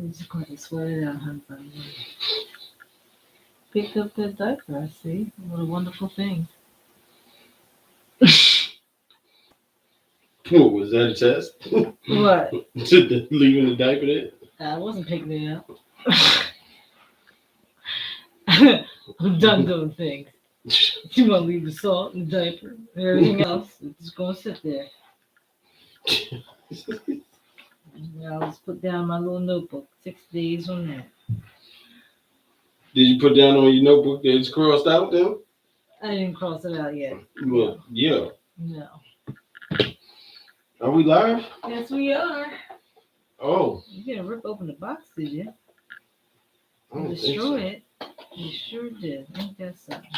I'm just going to sweat it out, honey. Picked up that diaper, I see. What a wonderful thing. What was that a test? What? Leaving the diaper there? I wasn't picking it up. I'm done doing things. You want to leave the salt and the diaper and everything else? It's just going to sit there. I'll just put down my little notebook. 6 days on that. Did you put down on your notebook that it's crossed out then? I didn't cross it out yet. Well, yeah. No. Are we live? Yes, we are. Oh. You didn't rip open the box, did you? I don't Destroy think it. You sure did. Ain't that something?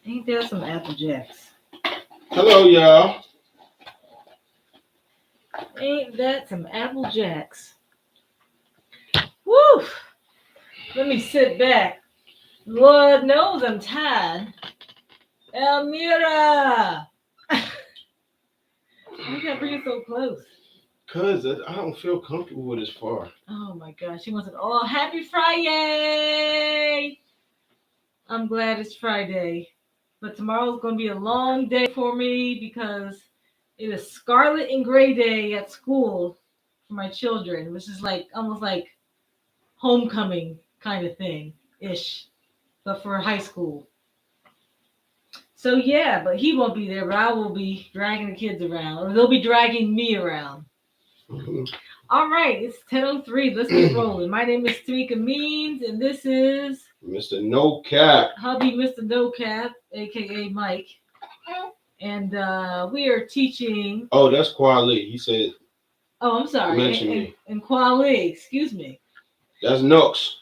Ain't that some Apple Jacks? so. Hello, y'all. Ain't that some Apple Jacks? Woo! Let me sit back. Lord knows I'm tired. Elmira! Why can't bring it so close? Cause I don't feel comfortable with this far. Oh my gosh, she wants it all. Happy Friday! I'm glad it's Friday. But tomorrow's going to be a long day for me because it is Scarlet and Gray Day at school for my children, which is like almost like homecoming kind of thing ish, but for high school. So yeah, but he won't be there, but I will be dragging the kids around, or they'll be dragging me around. All right, it's 10:03. Let's get rolling. My name is Tamika Means, and this is Mr. No Cap. hubby Mr. No Cap, aka Mike. And we are teaching. Oh, that's Kwali. He said. Oh, I'm sorry. Mention me. And Kwali, excuse me. That's Nooks.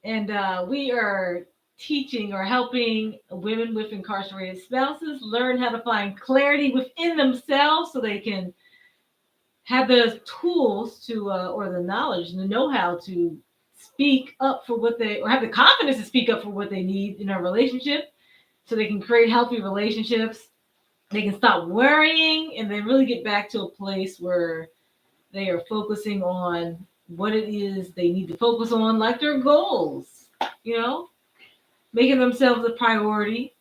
And we are teaching or helping women with incarcerated spouses learn how to find clarity within themselves so they can have the tools to, or the knowledge and the know-how to speak up for what they, or have the confidence to speak up for what they need in a relationship so they can create healthy relationships. They can stop worrying and then really get back to a place where they are focusing on what it is they need to focus on, like their goals, making themselves a priority,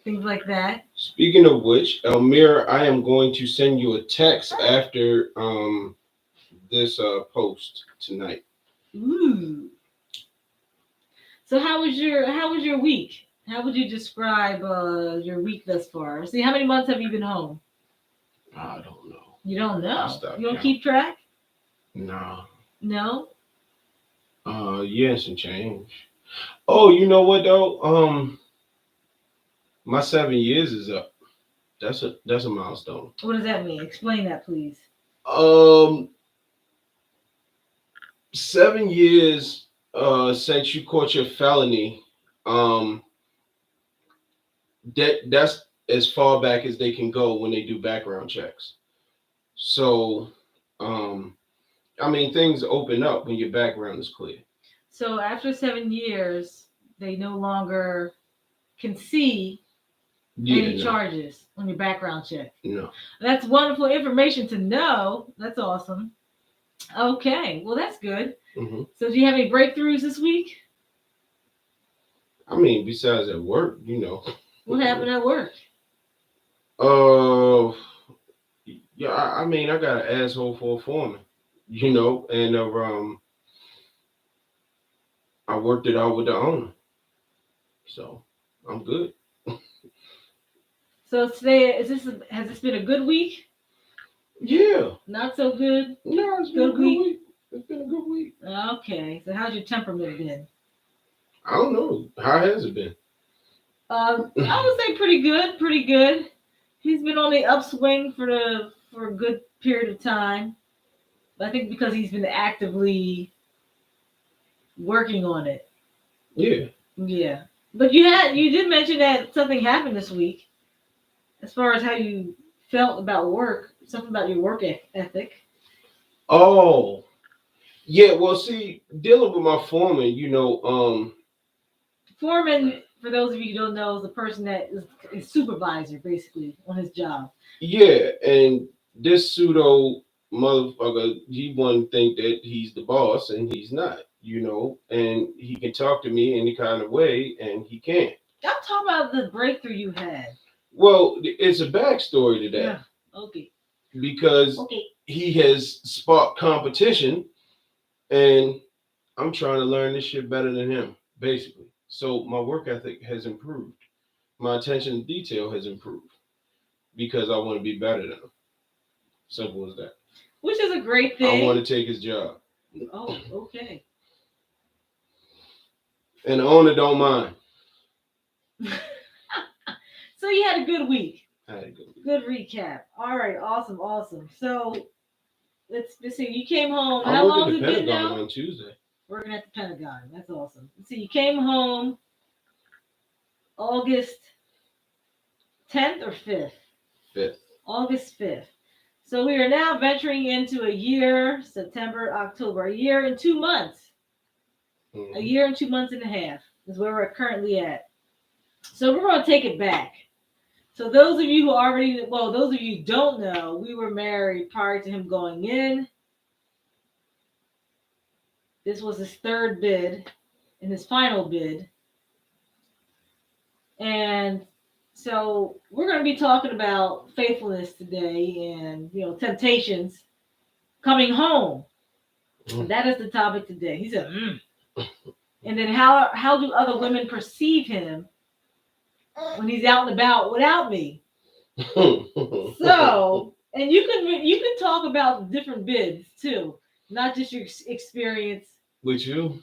things like that. Speaking of which, Elmira, I am going to send you a text after this post tonight. Ooh. So how was your week? How would you describe your week thus far? See, how many months have you been home? I don't know. You don't know? You don't counting. keep track? No. No? Yes, and change. Oh, you know what though? My 7 years is up. That's a milestone. What does that mean? Explain that, please. 7 years since you caught your felony. That's as far back as they can go when they do background checks. So, I mean, things open up when your background is clear. So after 7 years, they no longer can see any charges on your background check. No. That's wonderful information to know. That's awesome. Okay, well, that's good. Mm-hmm. So do you have any breakthroughs this week? I mean, besides at work, What happened at work? Yeah, I mean, I got an asshole for a foreman, and I worked it out with the owner, so I'm good. So today, has this been a good week? Yeah. Not so good? No, it's been a good week. It's been a good week. Okay, so how's your temperament been? I don't know. How has it been? I would say pretty good, pretty good. He's been on the upswing for a good period of time. I think because he's been actively working on it. Yeah. Yeah. But you did mention that something happened this week. As far as how you felt about work, something about your work ethic. Oh. Yeah, well, see, dealing with my foreman, Foreman, for those of you who don't know, is the person that is a supervisor, basically, on his job. Yeah, and this pseudo motherfucker, he wouldn't think that he's the boss and he's not, and he can talk to me any kind of way and he can't. I'm talking about the breakthrough you had. Well, it's a backstory to that Yeah. Okay. because Okay. he has sparked competition and I'm trying to learn this shit better than him, basically. So my work ethic has improved. My attention to detail has improved because I want to be better than him. Simple as that. Which is a great I want thing. to take his job. Oh, okay. And the owner don't mind. So you had a good week. I had a good week. Good recap. All right. Awesome. Awesome. So let's see. You came home. I'm How working long the has it been Pentagon now? on Tuesday. Working at the Pentagon. That's awesome. Let's see. You came home August 10th or 5th? 5th. August 5th. So we are now venturing into a year, September, October, a year and 2 months. A year and 2 months and a half is where we're currently at. So we're going to take it back. So those of you who already, well, those of you who don't know, we were married prior to him going in. This was his third bid and his final bid. And so we're going to be talking about faithfulness today and, temptations coming home. And that is the topic today. He said, And then how do other women perceive him when he's out and about without me? So, and you can talk about different bids too, not just your experience. With you?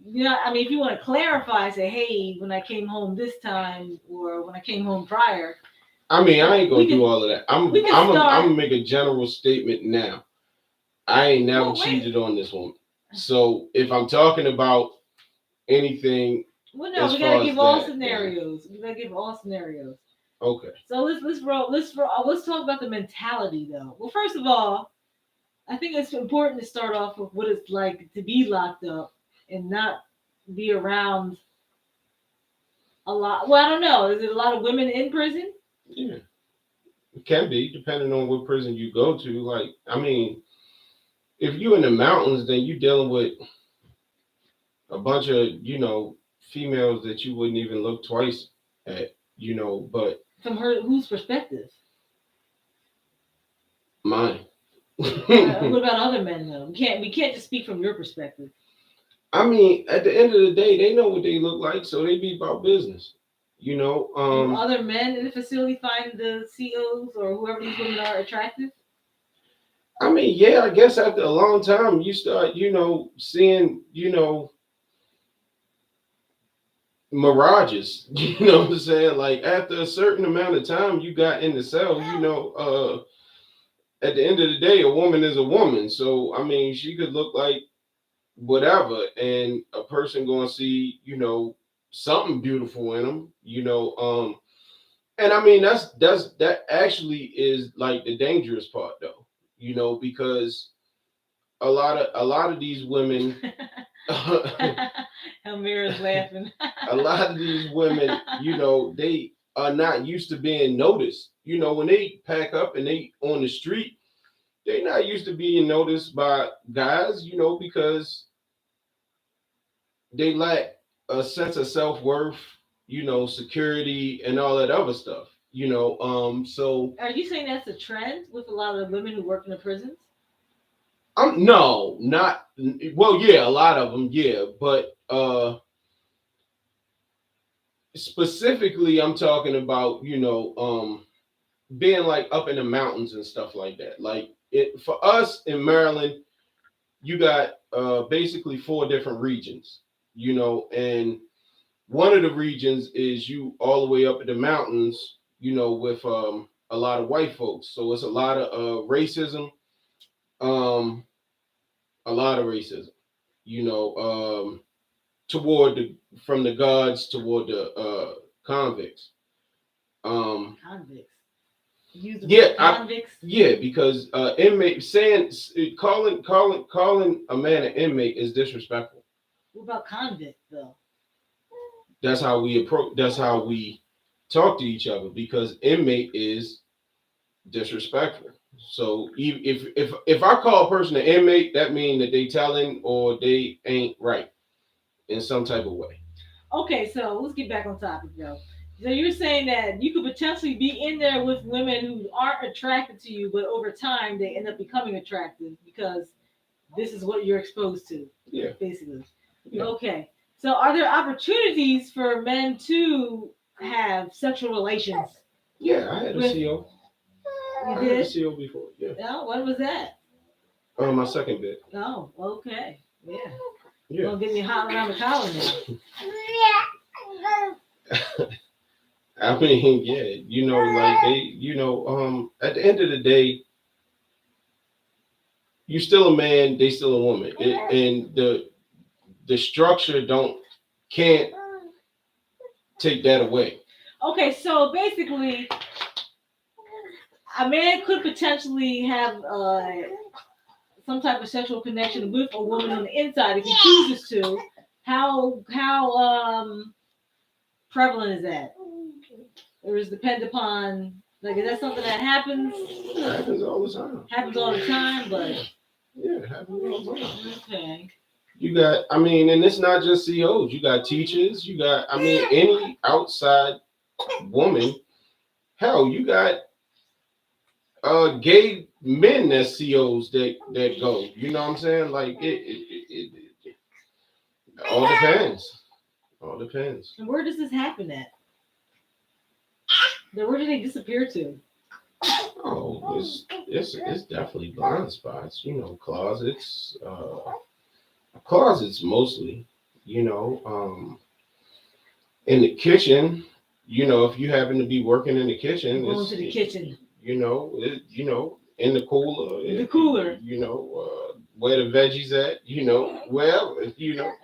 I mean, if you want to clarify, say, hey, when I came home this time, or when I came home prior. I mean, I ain't gonna do all of that. I'm gonna make a general statement now. I ain't never cheated on this woman. So if I'm talking about anything, well, no, we gotta give all scenarios. We gotta give all scenarios. Okay. So let's talk about the mentality though. Well, first of all, I think it's important to start off with what it's like to be locked up and not be around a lot. Well, I don't know. Is it a lot of women in prison? Yeah, it can be depending on what prison you go to. Like, I mean, if you're in the mountains, then you're dealing with a bunch of females that you wouldn't even look twice at. But from whose perspective? Mine. What about other men though? We can't just speak from your perspective. I mean, at the end of the day, they know what they look like, so they be about business. Other men in the facility find the COs or whoever these women are attractive? I mean, yeah, I guess after a long time, you start, seeing, mirages. You know what I'm saying? Like after a certain amount of time you got in the cell, at the end of the day, a woman is a woman. So I mean, she could look like whatever, and a person gonna see, something beautiful in them, and I mean that actually is like the dangerous part though, because a lot of these women Elmira's laughing. A lot of these women, they are not used to being noticed. When they pack up and they on the street, they're not used to being noticed by guys, because they lack a sense of self-worth, security and all that other stuff. So are you saying that's a trend with a lot of the women who work in the prisons? No, not well, yeah, a lot of them, yeah, but specifically I'm talking about, being like up in the mountains and stuff like that. Like it for us in Maryland, you got basically 4 different regions, and one of the regions is you all the way up in the mountains, with a lot of white folks. So it's a lot of racism, um, a lot of racism, toward from the guards toward the convicts. Convicts. Yeah, because inmate calling a man an inmate is disrespectful. What about convict though? That's how we approach. That's how we talk to each other because inmate is disrespectful. So if I call a person an inmate, that means that they telling or they ain't right in some type of way. Okay, so let's get back on topic though. So you're saying that you could potentially be in there with women who aren't attracted to you, but over time they end up becoming attractive because this is what you're exposed to, Yeah, basically. yeah, Okay. So are there opportunities for men to have sexual relations yeah. I had a with CO. you I had a did? CO before. Yeah. Oh, what was that? My second bit. Oh, okay. Yeah. Yeah. Gonna get me hot around the collar now. I mean, yeah. Like they, at the end of the day, you still a man. They still a woman, and the structure can't take that away. Okay, so basically a man could potentially have some type of sexual connection with a woman on the inside if he chooses to. How prevalent is that? Or is it depend upon like is that something that happens? It happens all the time. Happens all the time, but Yeah, it happens all the time. okay. You got, I mean, and it's not just COs. You got teachers. You got, I mean, any outside woman. Hell, you got gay men that's COs that go. You know what I'm saying? Like it all depends. All depends. And where does this happen at? Where do they disappear to? Oh, it's definitely blind spots. Closets. Closets mostly. You know, in the kitchen. If you happen to be working in the kitchen, Going to the kitchen. In the cooler. The cooler. Where the veggies at. Wherever.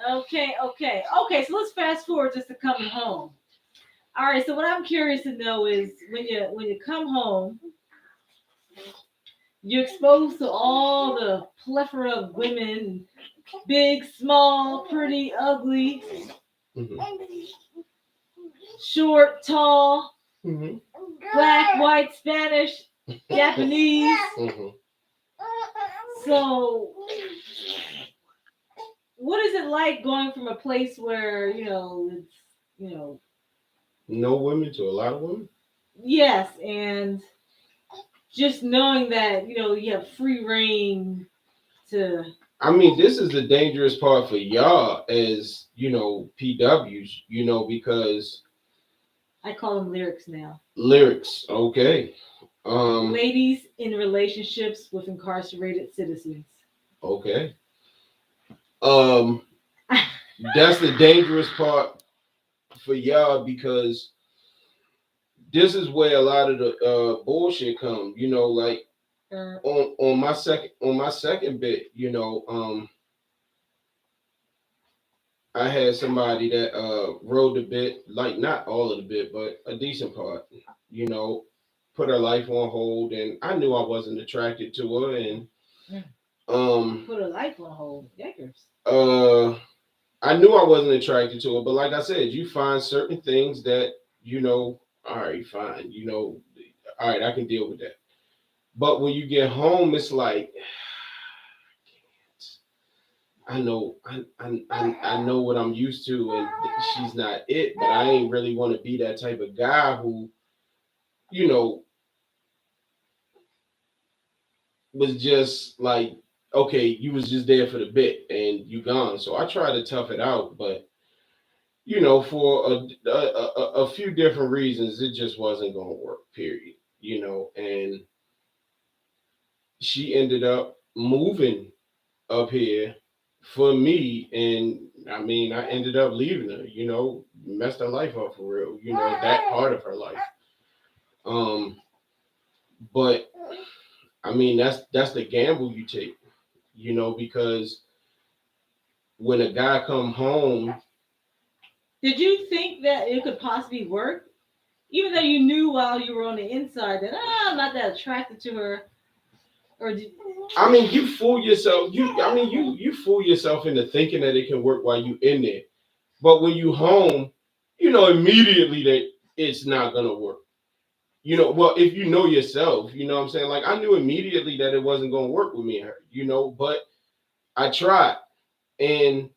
Okay. So let's fast forward just to coming home. All right. So what I'm curious to know is when you come home, you're exposed to all the plethora of women, big, small, pretty, ugly, Mm-hmm. short, tall, Mm-hmm. black, white, Spanish, Japanese. Mm-hmm. So, what is it like going from a place where it's No women to a lot of women. yes, and just knowing that you have free reign to. I mean, this is the dangerous part for y'all as PWs. Because I call them lyrics now. lyrics. Okay. Ladies in relationships with incarcerated citizens. Okay. Um. That's the dangerous part for y'all because this is where a lot of the bullshit comes. Like on my second bit. I had somebody that wrote a bit, like not all of the bit, but a decent part. You know, put her life on hold, and I knew I wasn't attracted to her, and put her life on hold. Yikers. I knew I wasn't attracted to her, but like I said, you find certain things that all right, fine, all right, I can deal with that. But when you get home, it's like I know what I'm used to, and she's not it. But I ain't really want to be that type of guy who, you know, was just like, okay, you was just there for the bit and you gone. So I tried to tough it out, but for a few different reasons, it just wasn't gonna work. Period. And she ended up moving up here for me, and I mean, I ended up leaving her. Messed her life up for real. That part of her life. Um, but I mean, that's the gamble you take. Because when a guy come home, did you think that it could possibly work, even though you knew while you were on the inside that I'm not that attracted to her, or did? I mean, you fool yourself. You fool yourself into thinking that it can work while you in there. But when you home, immediately that it's not gonna work. Well, if you know yourself, you know what I'm saying? Like I knew immediately that it wasn't gonna work with me and her, but I tried. And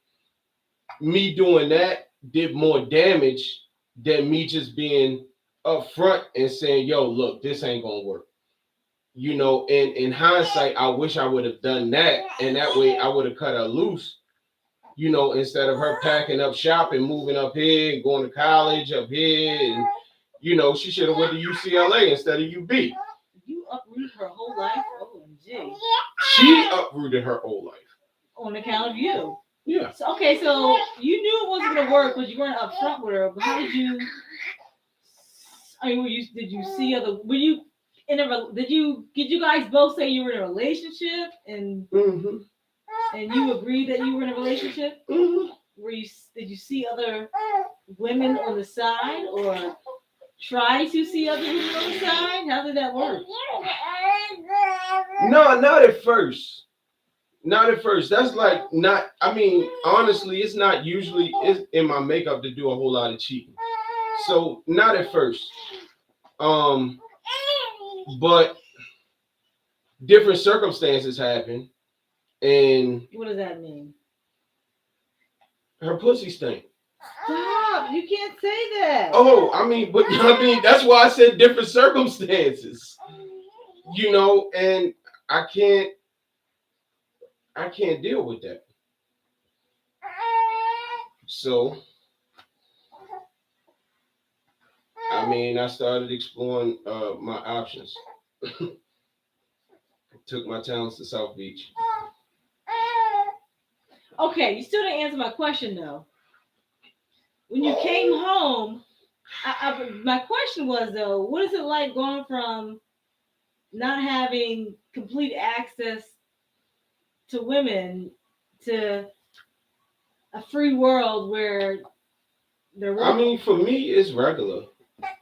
me doing that did more damage than me just being upfront and saying, yo, look, this ain't gonna work. And in hindsight, I wish I would have done that. And that way I would have cut her loose, instead of her packing up shop and moving up here and going to college up here. And, she should have went to UCLA instead of UB. You uprooted her whole life? OMG. She uprooted her whole life. On account of you. Yeah. So, okay, so you knew it wasn't going to work because you weren't upfront with her. But how did you? I mean, did you see other? Were you in a? Did you guys both say you were in a relationship and and you agreed that you were in a relationship? Did you see other women on the side or try to see other women on the side? How did that work? No, not at first. Not at first. That's like not. I mean, honestly, it's not usually it's in my makeup to do a whole lot of cheating. So not at first. But different circumstances happen, and what does that mean? Her pussy stink. Stop! You can't say that. Oh, that's why I said different circumstances. And I can't deal with that. So, I started exploring my options. Took my talents to South Beach. Okay, you still didn't answer my question though. When you came home, my question was though, what is it like going from not having complete access to women to a free world where they're working? For me, it's regular. I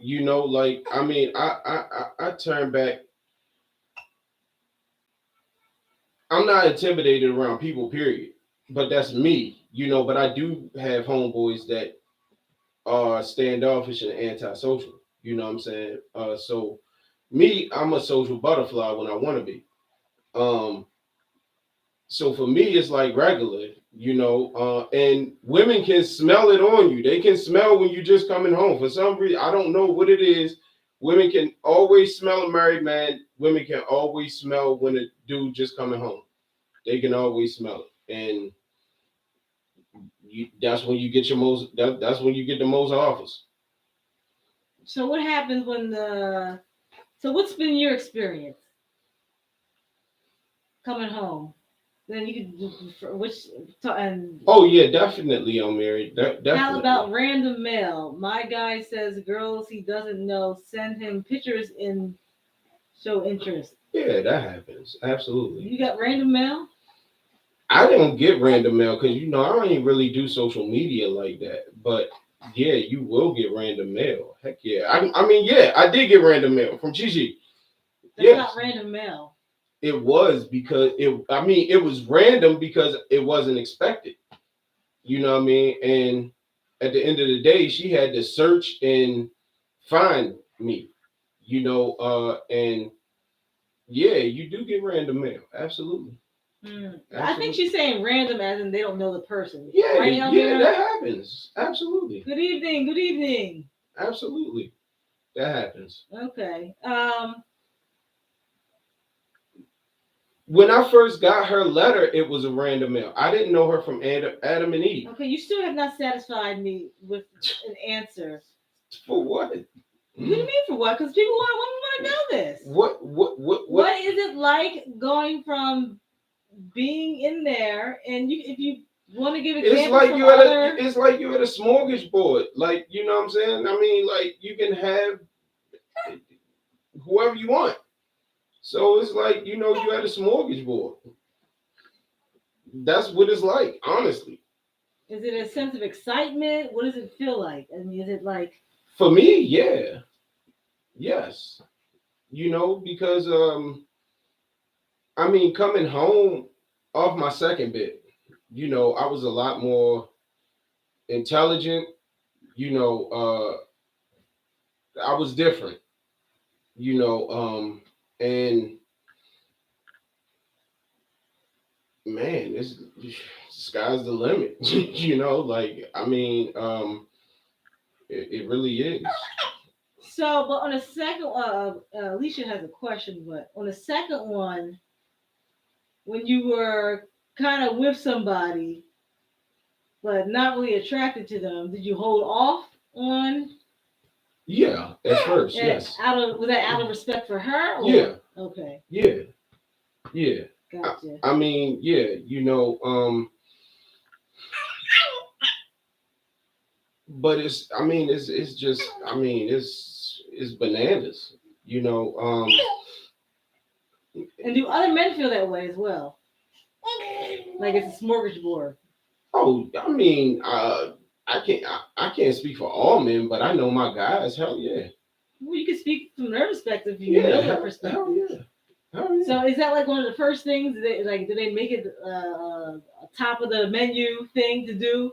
turn back. I'm not intimidated around people, period. But that's me, but I do have homeboys that are standoffish and antisocial. You know what I'm saying? So me, I'm a social butterfly when I want to be. So for me, it's like regular, and women can smell it on you. They can smell when you're just coming home. For some reason, I don't know what it is. Women can always smell a married man. Women can always smell when a dude just coming home. They can always smell it, and that's when you get your most. That's when you get the most offers. So what happens when So what's been your experience coming home? Then you could oh yeah, definitely I'm married. Definitely. How about random mail? My guy says girls he doesn't know send him pictures and show interest. Yeah, that happens. Absolutely. You got random mail? I don't get random mail because I don't even really do social media like that. But yeah, you will get random mail. Heck yeah. I did get random mail from Gigi. That's not random mail. It was because it was random because it wasn't expected. You know what I mean? And at the end of the day, she had to search and find me. And yeah, you do get random mail. Absolutely. I think she's saying random as in they don't know the person. Yeah, right, that happens. Absolutely. Good evening. Good evening. Absolutely. That happens. Okay. When I first got her letter, it was a random mail. I didn't know her from Adam and Eve. Okay, you still have not satisfied me with an answer. For what? What do you mean for what? Because people want to know this. What is it like going from being in there and if you want to give examples it's like you're at a smorgasbord. Like, you know what I'm saying? Like you can have whoever you want. So it's like, you're at a smorgasbord. That's what it's like, honestly. Is it a sense of excitement? What does it feel like? Is it like... For me, yeah. Yes. Because, coming home off my second bit, I was a lot more intelligent. I was different. you know, and man, it's sky's the limit. You know, like I mean, it really is. So, but on the second, Alicia has a question. But on the second one, when you were kind of with somebody but not really attracted to them, did you hold off on Yeah, at first, it yes. out of was that out of respect for her Yeah, or okay, yeah, yeah. I, gotcha. I mean, yeah, but I mean, it's just, I mean, it's bananas, you know. And do other men feel that way as well? Like it's a smorgasbord. Oh, I mean, I can't speak for all men, but I know my guys. Hell yeah, Well, you can speak from their perspective if you yeah, know their hell perspective. yeah, hell yeah. So is that like one of the first things? They like do they make it a top of the menu thing to do?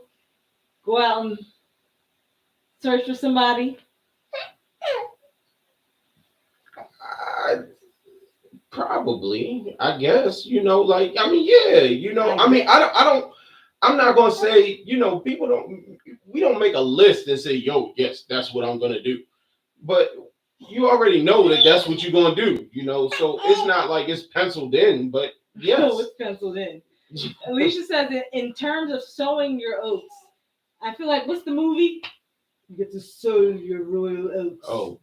Go out and search for somebody. I, Probably, I guess, like I mean, yeah, I I mean, guess. I don't, I'm not gonna say, people don't, we don't make a list and say, yo, yes, that's what I'm gonna do, but you already know that that's what you're gonna do, so it's not like it's penciled in, but Oh, yes. it's penciled in. Alicia says that in terms of sowing your oats, I feel like what's the movie? You get to sow your royal oats. Oh,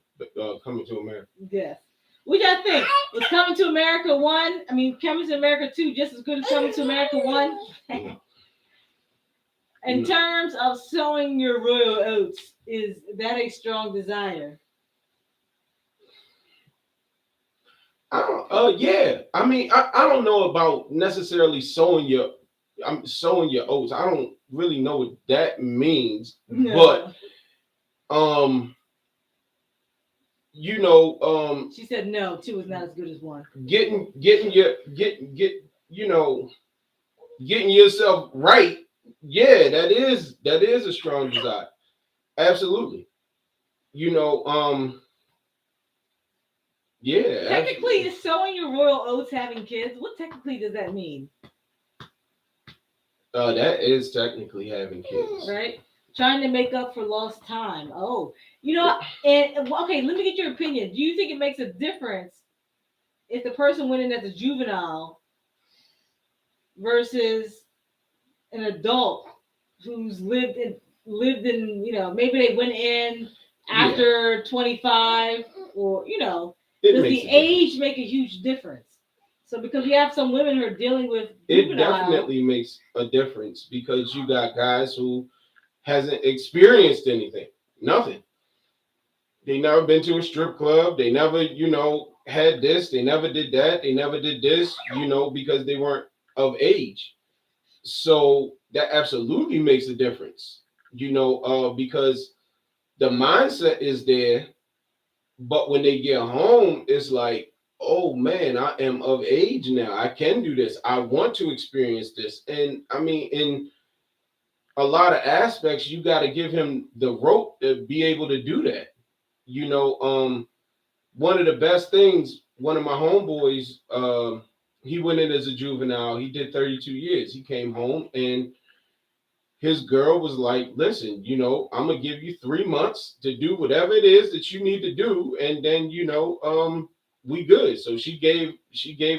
Coming to America. Yes. What y'all think? Was Coming to America 1? I mean, Coming to America 2 just as good as Coming to America 1? No, In no. terms of sowing your royal oats, is that a strong desire? Yeah. I mean, I don't know about necessarily I'm sowing your oats. I don't really know what that means, but No. um, you know, She said no, 2 is not as good as 1. getting your get you know getting yourself right. Yeah, that is a strong desire. Absolutely. You know, yeah, Technically, absolutely. is sowing your royal oats having kids? What technically does that mean? That is technically having kids. Right? Trying to make up for lost time. Oh, and okay, let me get your opinion. Do you think it makes a difference if the person went in as a juvenile versus an adult who's lived in maybe they went in Yeah, after 25 or it does makes the a age difference. make a huge difference? So because we have some women who are dealing with It juvenile. definitely makes a difference because you got guys who hasn't experienced anything, nothing. They never been to a strip club. They never, had this. They never did that. They never did this, because they weren't of age. So that absolutely makes a difference, because the mindset is there, but when they get home, it's like, oh man, I am of age now. I can do this. I want to experience this. And I mean, in a lot of aspects, you got to give him the rope to be able to do that. You know, one of the best things, one of my homeboys, he went in as a juvenile. He did 32 years. He came home and his girl was like, listen, I'm gonna give you 3 months to do whatever it is that you need to do, and then we good. So she gave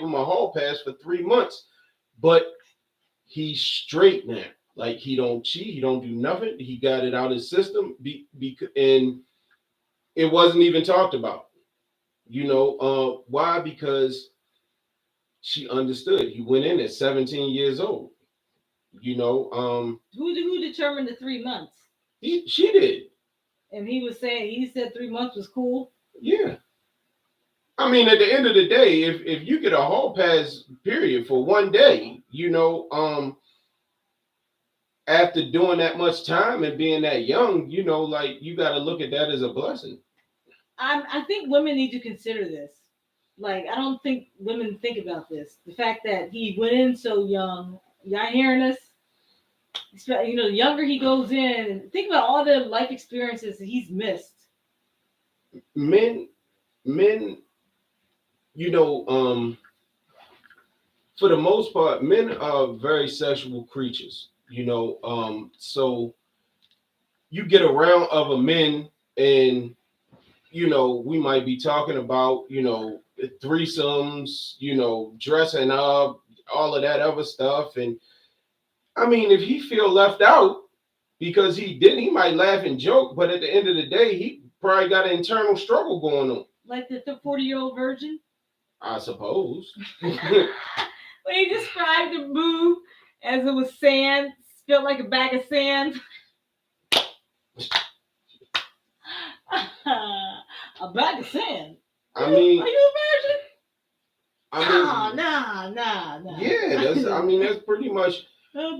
him a hall pass for 3 months, but he's straight now. Like he don't cheat, he don't do nothing. He got it out his system, and it wasn't even talked about. Why? Because she understood. He went in at 17 years old. You know, Who determined the 3 months? she did. And he said 3 months was cool. Yeah. I mean, at the end of the day, if you get a hall pass period for one day, after doing that much time and being that young, like you got to look at that as a blessing. I think women need to consider this. Like, I don't think women think about this. The fact that he went in so young. Y'all hearing us? The younger he goes in, and think about all the life experiences that he's missed. Men men, you know, for the most part, men are very sexual creatures. So you get around other men, and we might be talking about threesomes, dressing up, all of that other stuff, and I mean, if he feel left out because he didn't, he might laugh and joke, but at the end of the day, he probably got an internal struggle going on. Like the 40-year-old virgin? I suppose. When he described the boob as it was sand, felt like a bag of sand. A bag of sand. I mean, are you a virgin? I mean, nah. Yeah, that's pretty much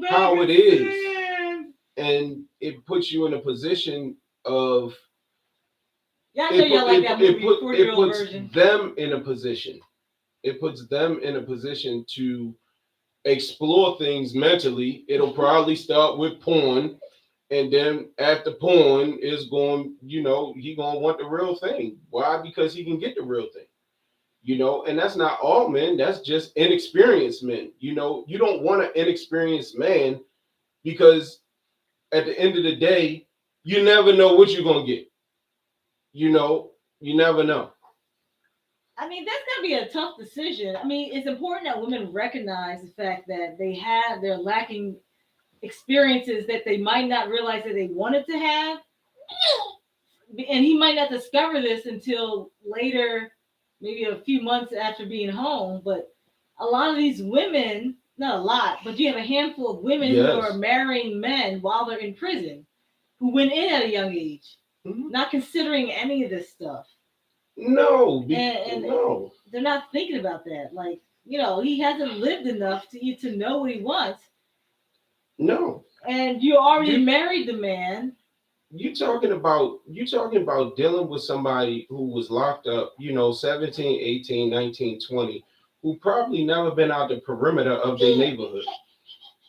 how it is. Sand. And it puts you in a position of. Yeah, I know y'all like that movie, 40-year-old version. Them in a position. It puts them in a position to explore things mentally. It'll probably start with porn, and then after porn is going, he gonna want the real thing. Why? Because he can get the real thing. And that's not all men. That's just inexperienced men. You don't want an inexperienced man because at the end of the day, you never know what you're gonna get. You never know. I mean, that's gonna be a tough decision. I mean, it's important that women recognize the fact that they're lacking experiences that they might not realize that they wanted to have, and he might not discover this until later, maybe a few months after being home. But a lot of these women, not a lot, but you have a handful of women who are marrying men while they're in prison, who went in at a young age, not considering any of this stuff. No, no. They're not thinking about that. Like, he hasn't lived enough to know what he wants. No. And you already married the man. You talking about dealing with somebody who was locked up, 17, 18, 19, 20, who probably never been out the perimeter of their neighborhood.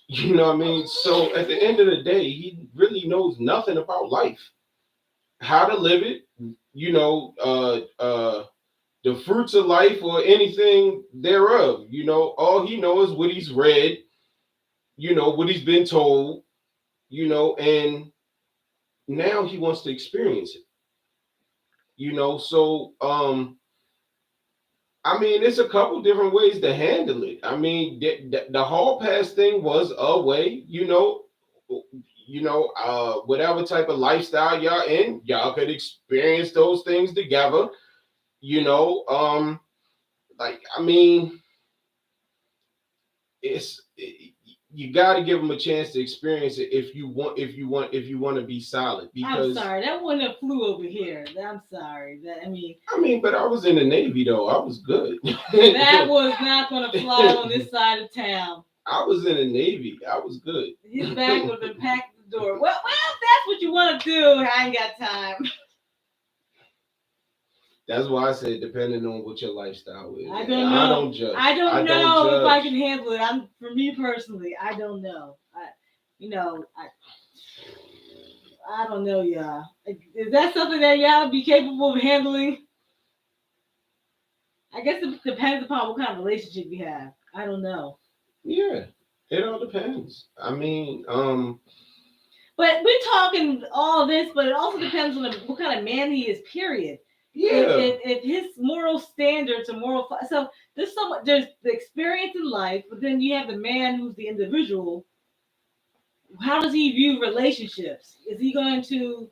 You know what I mean? So at the end of the day, he really knows nothing about life. How to live it, the fruits of life or anything thereof. All he knows is what he's read, what he's been told, and now he wants to experience it. So I mean, it's a couple different ways to handle it. I mean, the hall pass thing was a way, whatever type of lifestyle y'all in, y'all could experience those things together. I mean, you got to give them a chance to experience it if you want to be solid. Because I'm sorry, that one that flew over here. I'm sorry. But I was in the Navy though. I was good. That was not going to fly on this side of town. I was in the Navy. I was good. His back would have been packed at the door. Well, if that's what you want to do, I ain't got time. That's why I said depending on what your lifestyle is. I don't know. I don't judge. I don't know if I can handle it. For me personally, I don't know. I don't know, y'all. Is that something that y'all be capable of handling? I guess it depends upon what kind of relationship you have. I don't know. Yeah, it all depends. I mean, but we're talking all this, but it also depends on what kind of man he is. Period. Yeah. If his moral standards are so there's the experience in life, but then you have the man who's the individual. How does he view relationships? Is he going to?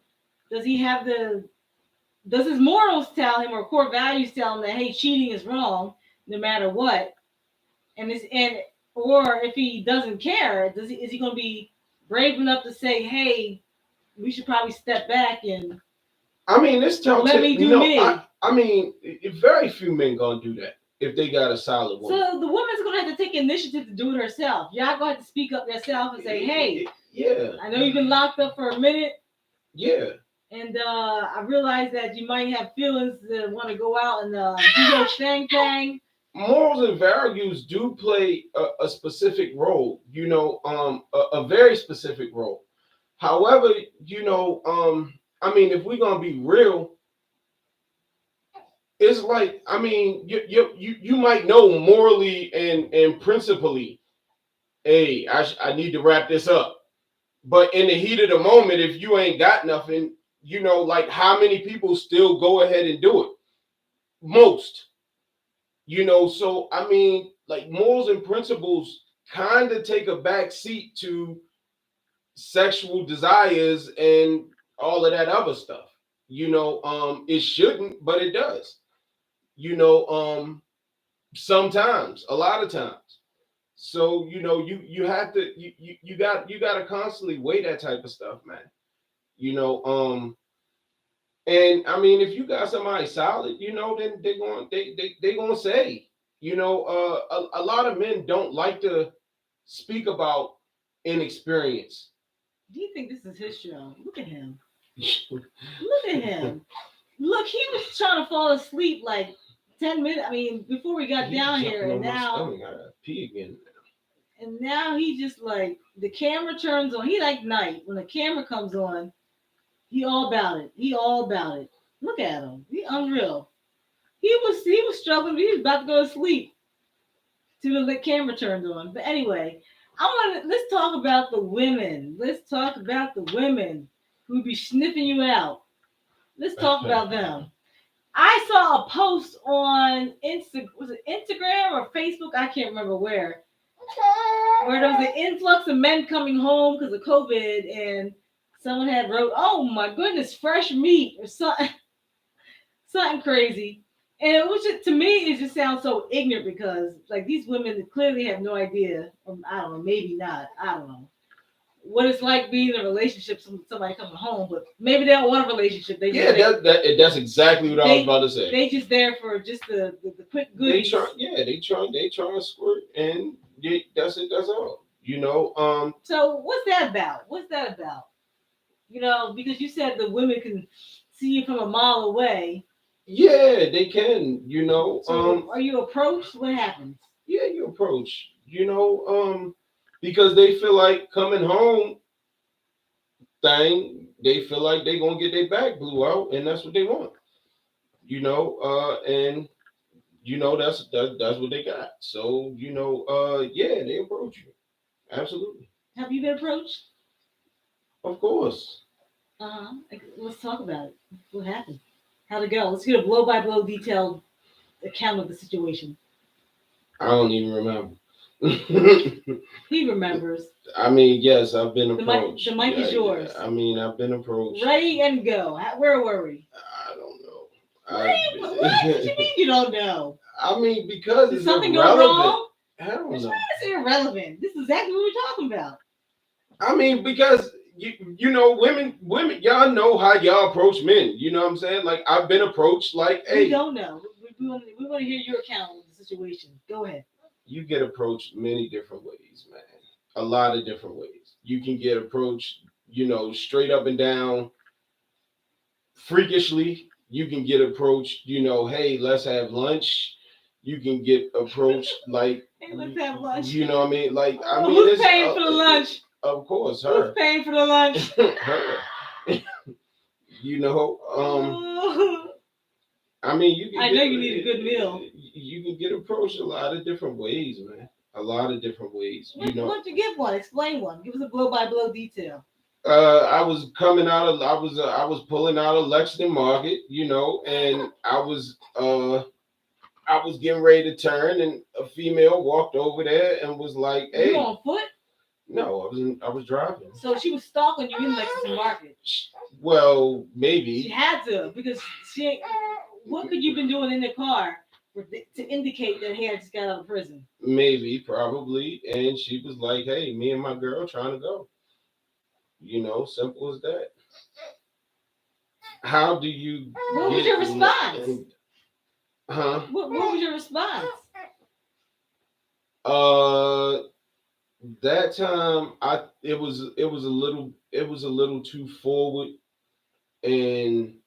Does his morals tell him or core values tell him that hey, cheating is wrong no matter what? Or if he doesn't care, is he going to be brave enough to say, hey, we should probably step back and. I mean, this tells let me do me. I mean, very few men gonna do that if they got a solid woman. So the woman's gonna have to take initiative to do it herself. Y'all gonna have to speak up yourself and say, "Hey, yeah, I know you've been locked up for a minute. Yeah, and I realize that you might have feelings that want to go out and do your thing." Morals and values do play a specific role. A very specific role. However, I mean, if we're gonna be real, it's like, I mean, you might know morally and principally, hey, I need to wrap this up. But in the heat of the moment, if you ain't got nothing, like how many people still go ahead and do it? Most, so I mean, like morals and principles kind of take a back seat to sexual desires and all of that other stuff. It shouldn't, but it does. Sometimes, a lot of times. So you have to you got to constantly weigh that type of stuff, man. You know, and I mean, if you got somebody solid, then they gonna say, a lot of men don't like to speak about inexperience. Do you think this is his show? Look at him. Look at him. Look, he was trying to fall asleep like 10 minutes. I mean, before we got He down jumping here, on and my now, stomach. I gotta pee again. and now he just like the camera turns on. He like night when the camera comes on. He all about it. He all about it. Look at him. He unreal. He was struggling. He was about to go to sleep till the camera turned on. But anyway, let's talk about the women. Let's talk about the women who be sniffing you out. Let's talk about them. I saw a post on was it Instagram or Facebook? I can't remember where there was an influx of men coming home because of COVID, and someone had wrote, "Oh my goodness, fresh meat" or something, something crazy. And it was just, to me, it just sounds so ignorant because like these women clearly have no idea, or I don't know, maybe not, I don't know what it's like being in a relationship with somebody coming home, but maybe they don't want a relationship. Yeah, that's exactly what I was about to say. They just there for just the quick They goodies. try, yeah, they try to squirt, and that's it. That's all. So what's that about? What's that about? Because you said the women can see you from a mile away. Yeah, they can. So are you approached? What happens? Yeah, you approach. Because they feel like coming home thing. They feel like they gonna get their back blew out, and that's what they want. And that's what they got. So yeah, they approach you. Absolutely. Have you been approached? Of course. Let's talk about it. What happened? How'd it go? Let's get a blow by blow detailed account of the situation. I don't even remember. He remembers. I mean, yes, I've been approached. The mic is yours. Yeah. I mean, I've been approached. Ready and go. Where were we? I don't know. What? What you mean you don't know? I mean, because Did it's something irrelevant. go wrong? I don't know. It's irrelevant. This is exactly what we're talking about. I mean, because women, y'all know how y'all approach men. You know what I'm saying? Like I've been approached. Like, hey, we don't know. We want to hear your account of the situation. Go ahead. You get approached many different ways, man. A lot of different ways. You can get approached, straight up and down, freakishly. You can get approached, hey, let's have lunch. You can get approached like, hey, let's have lunch. You know what I mean? Like, I mean, who's paying for the lunch? Of course, her. Who's paying for the lunch? Her. I mean, I know you need a good meal. You can get approached a lot of different ways, man. A lot of different ways. Why don't you give one? Explain one. Give us a blow by blow detail. I was I was pulling out of Lexington Market, and I was getting ready to turn, and a female walked over there and was like, "Hey." You on foot? No, I was driving. So she was stalking you in Lexington Market. Well, maybe she had to, because what could you been doing in the car to indicate that hey, I just got out of prison? Maybe, probably, and she was like, "Hey, me and my girl trying to go." Simple as that. How do you? What was your response? Huh? What was your response? That time it was a little too forward, and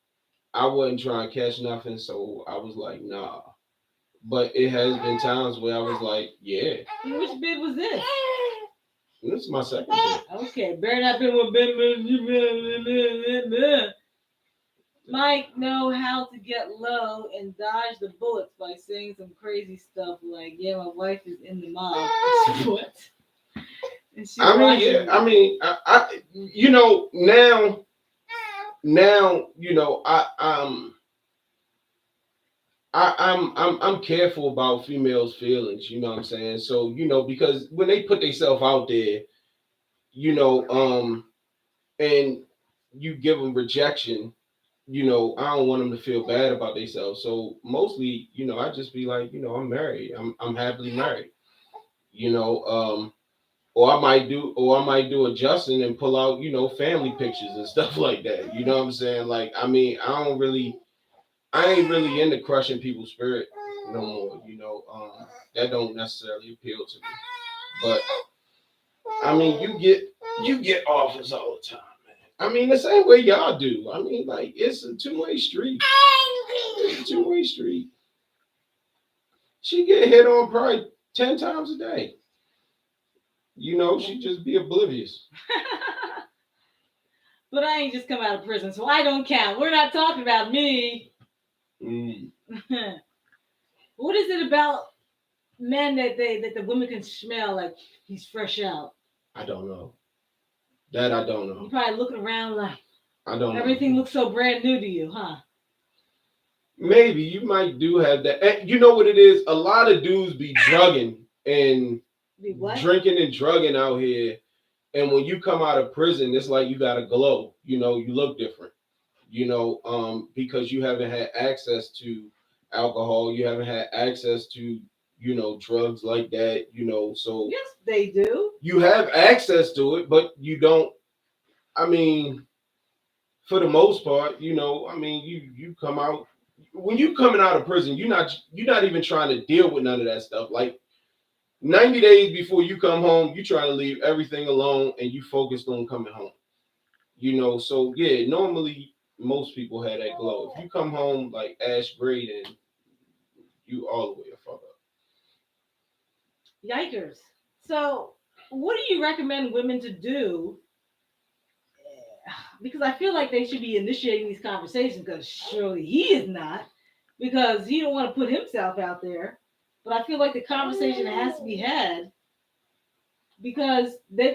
I wasn't trying to catch nothing, so I was like, nah. But it has been times where I was like, yeah. Which bid was this? This is my second bid. Okay, better not been with Ben. Mike know how to get low and dodge the bullets by saying some crazy stuff like, "Yeah, my wife is in the mob." What? And she I mean, watching yeah, you. I mean, now, I'm careful about females' feelings. You know what I'm saying? So because when they put themselves out there, you know, and you give them rejection, I don't want them to feel bad about themselves. So mostly, I just be like, I'm married. I'm happily married. You know, or I might do a Justin and pull out, family pictures and stuff like that. You know what I'm saying? Like, I mean, I ain't really into crushing people's spirit no more. That don't necessarily appeal to me. But I mean, you get offers all the time, man. I mean, the same way y'all do. I mean, like it's a two-way street. It's a two-way street. She get hit on probably 10 times a day. She just be oblivious. But I ain't just come out of prison, so I don't count. We're not talking about me. Mm, What is it about men that the women can smell like he's fresh out? I don't know. That I don't You know. probably looking around like I don't everything know. looks so brand new to you, huh? Maybe you might do have that. And you know what it is? A lot of dudes be drugging and Be what? drinking and drugging out here. And when you come out of prison, it's like you got a glow. You look different. Because you haven't had access to alcohol, you haven't had access to, drugs like that. So Yes, they do. you have access to it, but you don't. I mean, for the most part, I mean, you come out when you coming out of prison, you're not even trying to deal with none of that stuff. Like 90 days before you come home, you trying to leave everything alone and you focused on coming home. So yeah, normally most people have that glow. If you come home like ash gray, then you all the way a fuck up. Yikers. So, what do you recommend women to do? Because I feel like they should be initiating these conversations because surely he is not because he don't want to put himself out there. But I feel like the conversation has to be had because the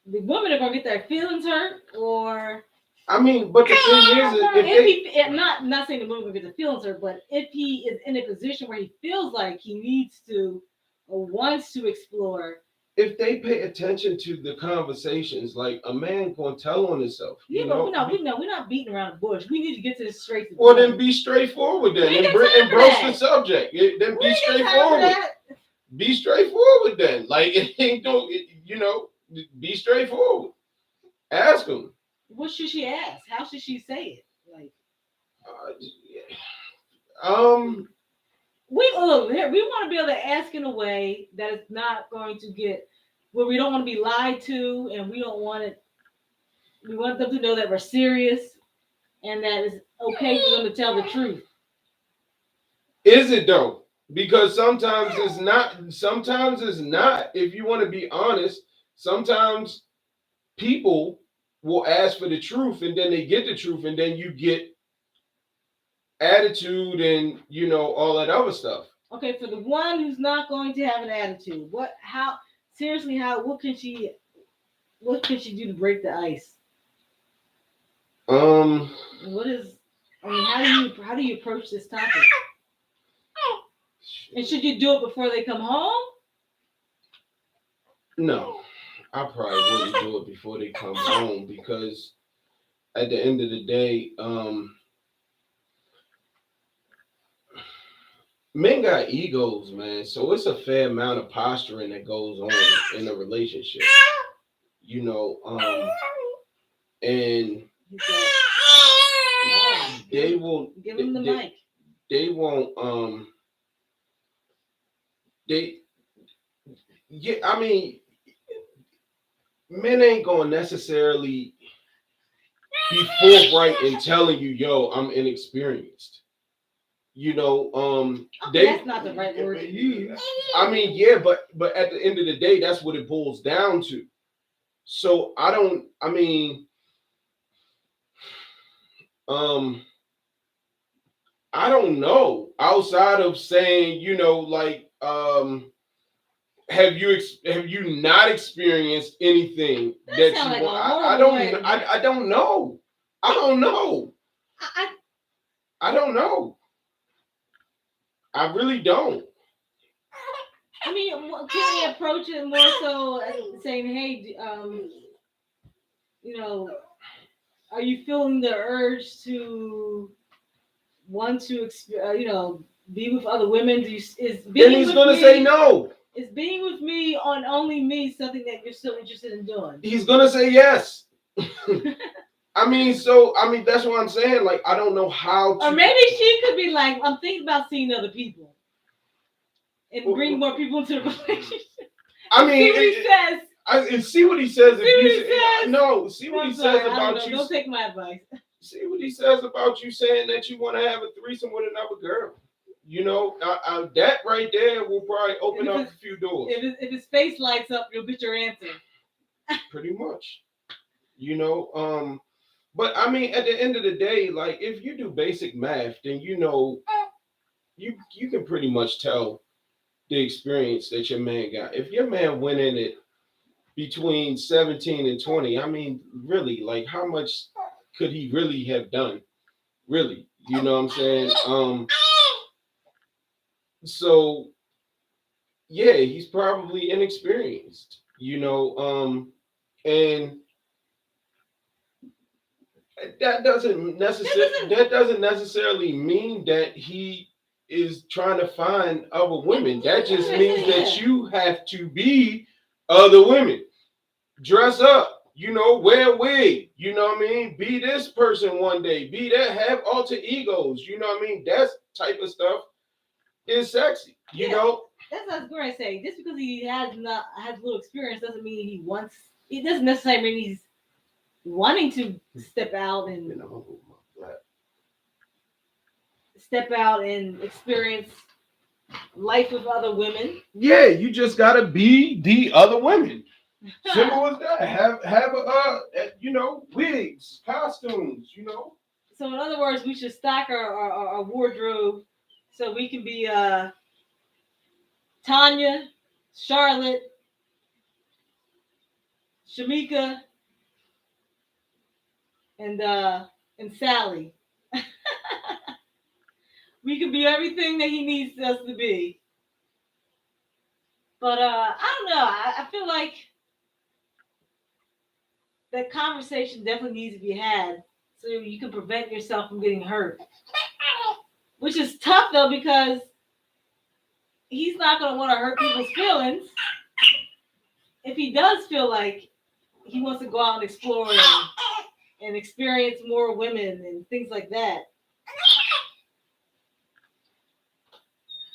women are gonna get their feelings hurt, or I mean, but the thing is, if if they, he not saying the women are gonna get their feelings hurt, but if he is in a position where he feels like he needs to or wants to explore. if they pay attention to the conversations, like a man gonna tell on himself, Yeah, but we're not beating around the bush. We need to get to this straight to the well, then point. be straightforward We then, ain't and, got time and for broach the that. subject. Then We be ain't got time for straightforward. that. Be straightforward then. Like it ain't no, be straightforward. Ask them. What should she ask? How should she say it? Like Um, we look here, we want to be able to ask in a way that it's not going to get where we don't want to be lied to, and we don't want it. We want them to know that we're serious and that it's okay for them to tell the truth. is it though? Because sometimes it's not. Sometimes it's not. If you want to be honest, sometimes people will ask for the truth, and then they get the truth, and then you get attitude and all that other stuff. Okay, for the one who's not going to have an attitude, what? How? Seriously, how? What can she? What can she do to break the ice? Um, What is? I mean, how do you approach this topic? And should you do it before they come home? no, I probably wouldn't do it before they come home because at the end of the day, men got egos, man. So it's a fair amount of posturing that goes on in a relationship. You know, and Oh, they will. give him the mic. They won't. They. Yeah. I mean, men ain't gonna necessarily be forthright in telling you, "Yo, I'm inexperienced." That's not the right word to use. I mean, yeah, but at the end of the day, that's what it boils down to. So I don't. I mean, Um, I don't know. Outside of saying, like, have you not experienced anything That that sounds you like a want? horrible way. I don't know. I don't know. I, I don't know. I really don't. I mean, can we approach it more so as saying, hey, you know, are you feeling the urge to want to, be with other women? Is And being he's with gonna say me, no. is being with me on only me something that you're still interested in doing? He's gonna say yes. I mean that's what I'm saying. Like I don't know how Or to. maybe she could be like, I'm thinking about seeing other people and bring more people into the relationship. I mean, See what he says. And see what he says. See If what you he say says. no, see what I'm he sorry, says I don't about know. you. Don't take my advice. See what he says about you saying that you want to have a threesome with another girl. That right there will probably open up a few doors. If his face lights up, you'll get your answer. Pretty much. But I mean, at the end of the day, like if you do basic math, then you can pretty much tell the experience that your man got. If your man went in it between 17 and 20, I mean, really, like how much could he really have done? Really, you know what I'm saying? So yeah, he's probably inexperienced, and that doesn't necessarily mean that he is trying to find other women. That just means that you have to be other women. Dress up, wear a wig, you know what I mean? Be this person one day, be that, have alter egos, you know what I mean? That type of stuff is sexy, you know? That's what I was going to say. Just because he has little experience doesn't mean it doesn't necessarily mean he's wanting to step out and experience life with other women. Yeah, you just gotta be the other women. Simple as that. Have wigs, costumes. So in other words, we should stock our wardrobe so we can be Tanya, Charlotte, Shamika, and Sally. We can be everything that he needs us to be. But I don't know. I feel like that conversation definitely needs to be had so you can prevent yourself from getting hurt. Which is tough though because he's not going to want to hurt people's feelings. If he does feel like he wants to go out and explore and experience more women and things like that.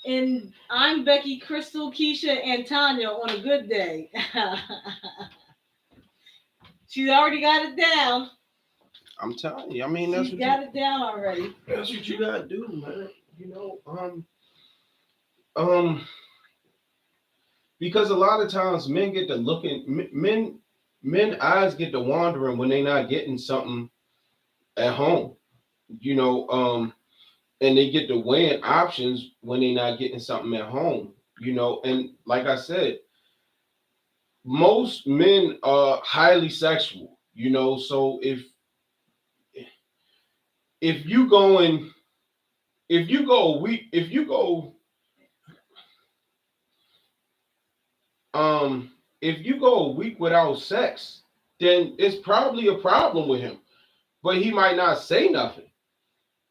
And I'm Becky, Crystal, Keisha, and Tanya on a good day. She's already got it down. I'm telling you. I mean, that's she's got it down already. That's what you gotta do, man. Um, because a lot of times men get to looking, men eyes get to wandering when they're not getting something at home. And they get to weighing options when they're not getting something at home. And like I said, most men are highly sexual. So if you going if you go a week if you go a week without sex, then it's probably a problem with him. But he might not say nothing.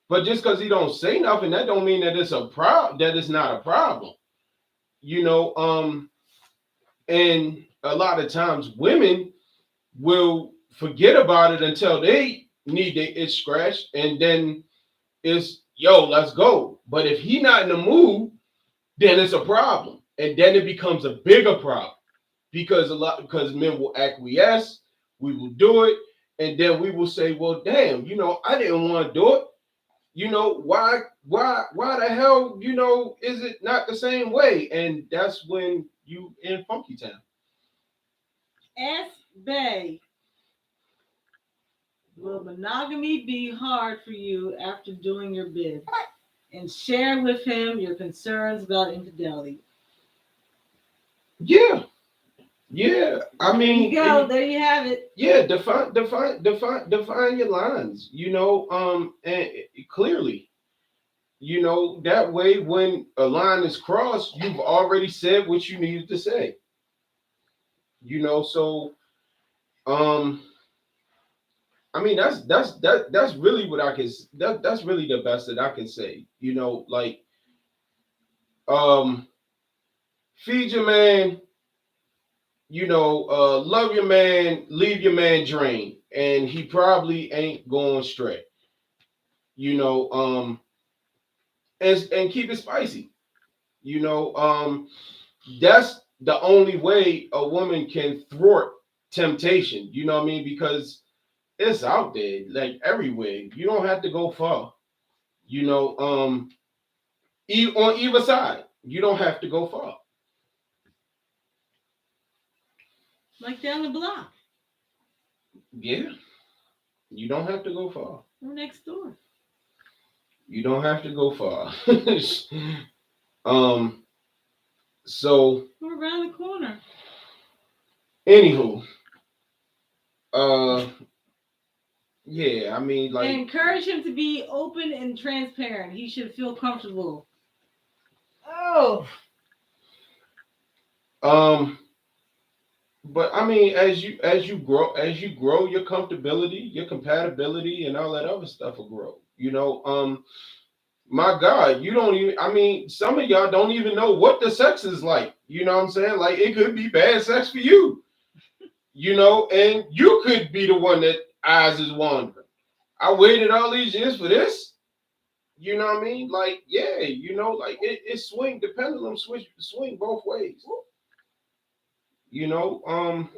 But just because he don't say nothing, that don't mean that that it's not a problem. You know, and a lot of times women will forget about it until they need their itch scratched, and then it's let's go. But if he not in the mood, then it's a problem, and then it becomes a bigger problem because men will acquiesce, we will do it, and then we will say, well, damn, I didn't want to do it. Why the hell, is it not the same way? And that's when you in funky town. S Bay. Will monogamy be hard for you after doing your bid? And share with him your concerns about infidelity. Yeah, yeah. I There you mean, go. There you have it. yeah. Define your lines. And clearly, that way when a line is crossed, you've already said what you needed to say. So um, I mean, that's really what I can. That's really the best that I can say. Like um, feed your man. Love your man, leave your man drained, and he probably ain't going straight. You know, and keep it spicy. You know, that's the only way a woman can thwart temptation. You know what I mean? Because it's out there, like everywhere. You don't have to go far. You know, on either side, you don't have to go far. Like down the block. Yeah, you don't have to go far. Or next door. You don't have to go far. um. So, Or around the corner. anywho, uh, yeah, I mean, And like, encourage him to be open and transparent. He should feel comfortable. Oh. um, but I mean, as you grow, your comfortability, your compatibility, and all that other stuff will grow. My God, you don't even. I mean, some of y'all don't even know what the sex is like. You know what I'm saying? Like, it could be bad sex for you. And you could be the one that eyes is wandering. I waited all these years for this. You know what I mean? Like, yeah, like it swing the pendulum swing both ways. You know,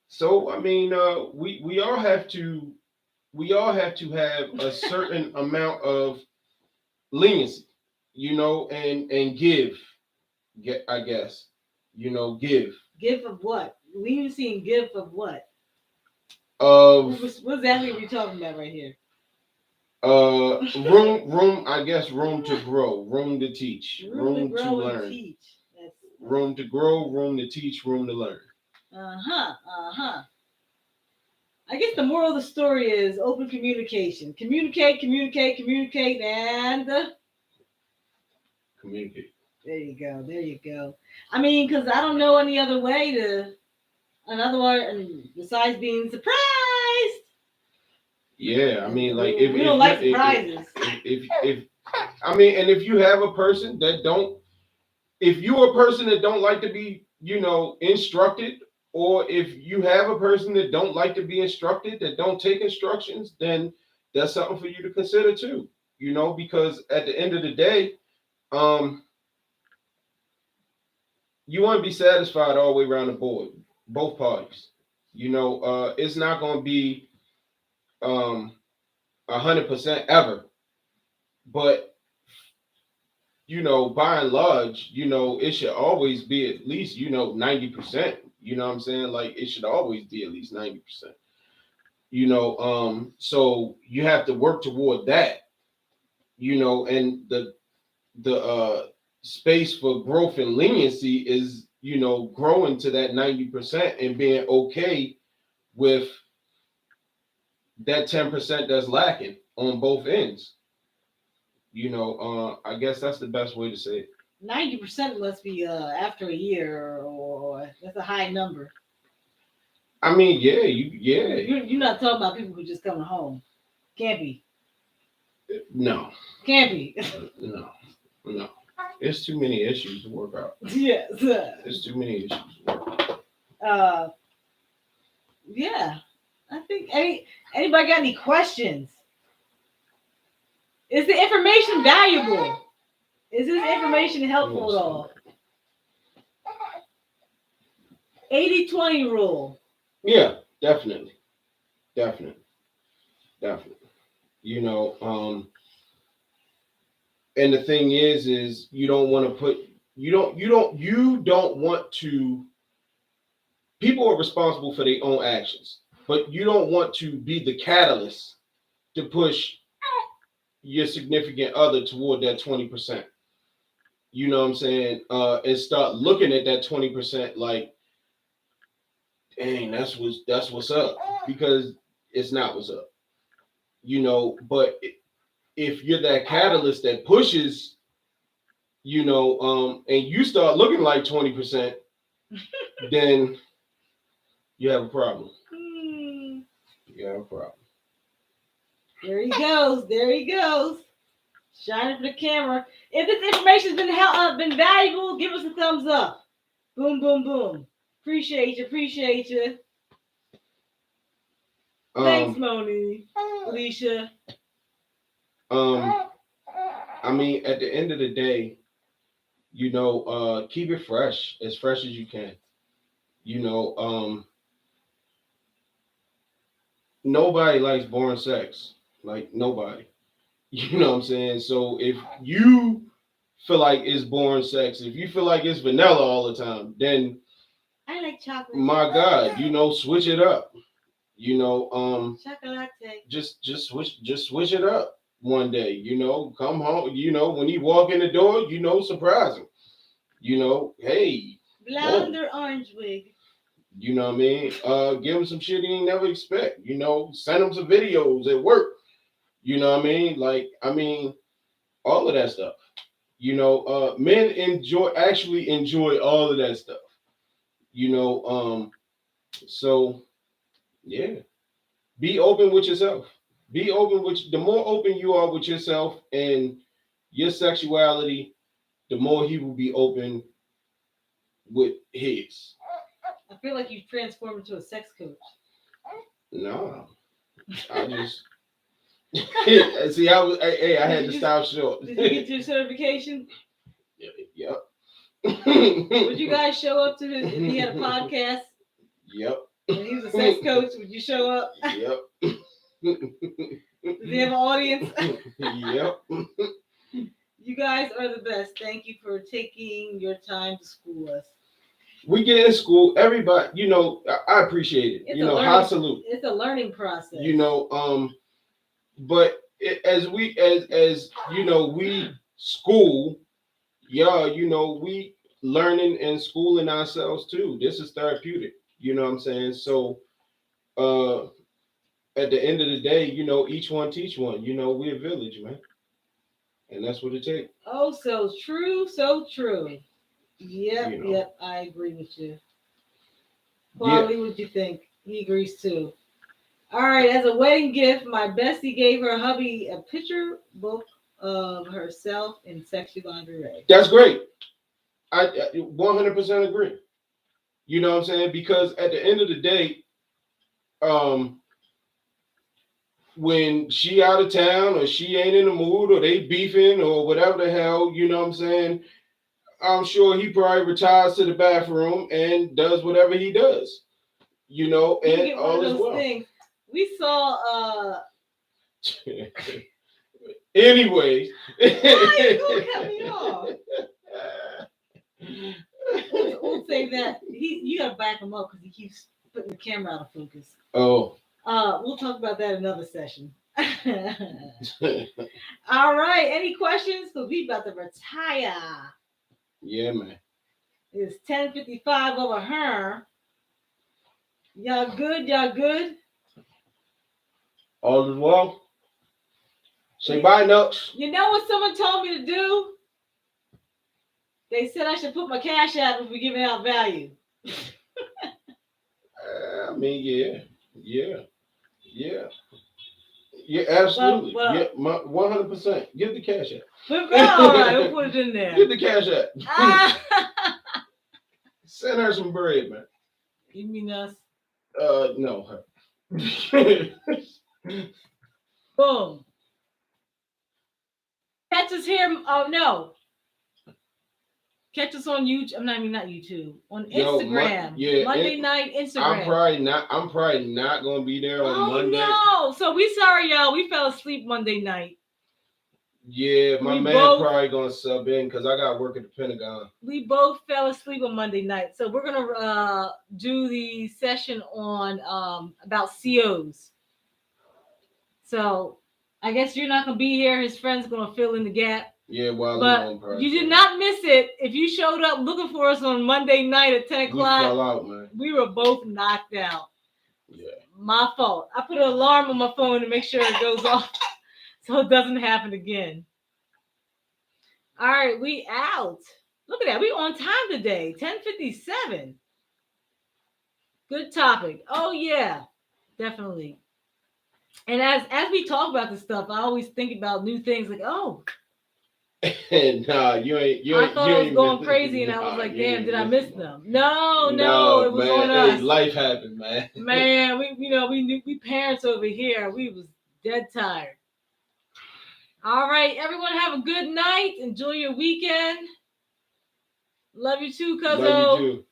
so I mean, we all have to have a certain amount of leniency, and get, I guess, give Give of what? Leniency and give of what? of What exactly are we talking about right here? room, I guess, room to grow, room to teach, Room to room to grow and learn, teach. That's room to grow, room to teach, room to learn. uh-huh. Uh-huh. I guess the moral of the story is open communication. Communicate, communicate, communicate, and Communicate. there you go. There you go. I mean, because I don't know any other way to another one besides being surprised. Yeah, I mean, like, we don't like surprises. if I mean, and if you have a person that don't, if you're a person that don't like to be, instructed, or if you have a person that don't like to be instructed, that don't take instructions, then that's something for you to consider too. Because at the end of the day, um, you want to be satisfied all the way around the board, both parties. It's not going to be 100% ever, but by and large, it should always be at least 90%. You know what I'm saying? Like, it should always be at least 90%. So you have to work toward that. And the space for growth and leniency is growing to that 90% and being okay with that 10% that's lacking on both ends. I guess that's the best way to say it. 90% must be after a year, or that's a high number. I mean, yeah. You're not talking about people who just coming home. Can't be. No. Can't be. No. There's too many issues to work out. Yes. There's too many issues to work out. Yeah. I think anybody got any questions? Is the information valuable? Is this information helpful at all? 80-20 rule. Yeah, definitely. And the thing is you don't want to put you don't want to. People are responsible for their own actions. but you don't want to be the catalyst to push your significant other toward that 20%. You know what I'm saying? And start looking at that 20% like, dang, that's what's up, because it's not what's up. But if you're that catalyst that pushes, and you start looking like 20%, then you have a problem. You have a problem. There he goes. There he goes. Shining for the camera. If this information's been valuable, give us a thumbs up. Boom, boom, boom. Appreciate you. Appreciate you. Thanks, Moni. Alicia. I mean, at the end of the day, keep it fresh, as fresh as you can. Nobody likes boring sex. Like, nobody. You know what I'm saying? So if you feel like it's boring sex, if you feel like it's vanilla all the time, then I like chocolate. My God, switch it up. Chocolate. Just switch it up one day. Come home. When he walk in the door, surprise him. Hey, blonde or orange wig. You know what I mean? Give him some shit he ain't never expect. Send him some videos at work. You know what I mean? All of that stuff. Men actually enjoy all of that stuff. So yeah. Be open with yourself. Be open with the more open you are with yourself and your sexuality, the more he will be open with his. I feel like you've transformed into a sex coach. No. I just see. I had to stop short. Did you get your certification? Yep. Would you guys show up to his if he had a podcast? Yep. And he was a sex coach, would you show up? Yep. Does he have an audience? Yep. You guys are the best. Thank you for taking your time to school us. We get in school, everybody, I appreciate it. High salute. It's a learning process. But as we school, we learning and schooling ourselves too. This is therapeutic. You know what I'm saying? So at the end of the day, each one teach one. We're a village, man. And that's what it takes. Oh, so true, so true. Yep, I agree with you. Quality, what do you think? He agrees too. All right, as a wedding gift, my bestie gave her hubby a picture book of herself in sexy lingerie. That's great. I 100% agree. You know what I'm saying? Because at the end of the day, when she out of town or she ain't in the mood or they beefing or whatever the hell, you know what I'm saying? I'm sure he probably retires to the bathroom and does whatever he does, and all is well. Things. We saw. Anyway. Why are you gonna cut me off? We'll say that. You gotta back him up because he keeps putting the camera out of focus. Oh. We'll talk about that another session. All right. Any questions? Because we about to retire. Yeah, man. It's 10:55 over here. Y'all good? Y'all good? All is well. Say bye, Nux. You know what someone told me to do? They said I should put my cash out if we're giving out value. I mean, yeah, absolutely. Well, 100%. Give the cash out. All right, we'll put it in there. Give the cash out. Send her some bread, man. You mean us? No. Boom. Catch us here. Oh no. Catch us on YouTube. Not YouTube. On Instagram. Monday night Instagram. I'm probably not gonna be there on Monday. No. So we sorry, y'all. We fell asleep Monday night. Yeah, my We man both probably gonna sub in because I got work at the Pentagon. we both fell asleep on Monday night. So we're gonna do the session on about COs. So I guess you're not gonna be here. His friend's gonna fill in the gap. Yeah, while he But on probably. you did not miss it. If you showed up looking for us on Monday night at 10 We o'clock, fell out, man. we were both knocked out. Yeah. My fault. I put an alarm on my phone to make sure it goes off so it doesn't happen again. All right, we out. Look at that. We on time today. 10:57. Good topic. Oh yeah, definitely. And as we talk about this stuff, I always think about new things like, oh, Nah, you ain't. You I ain't. thought You I was ain't going miss, crazy, and I was nah, like, you damn, ain't did I missing miss them. them? No, No, it was man. on Hey, us. life happened, man. Man, we knew we parents over here. We was dead tired. All right, everyone, have a good night. Enjoy your weekend. Love you too, Love you Cuzzo. too.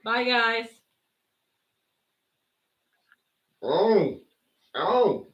Bye, guys. Oh, oh.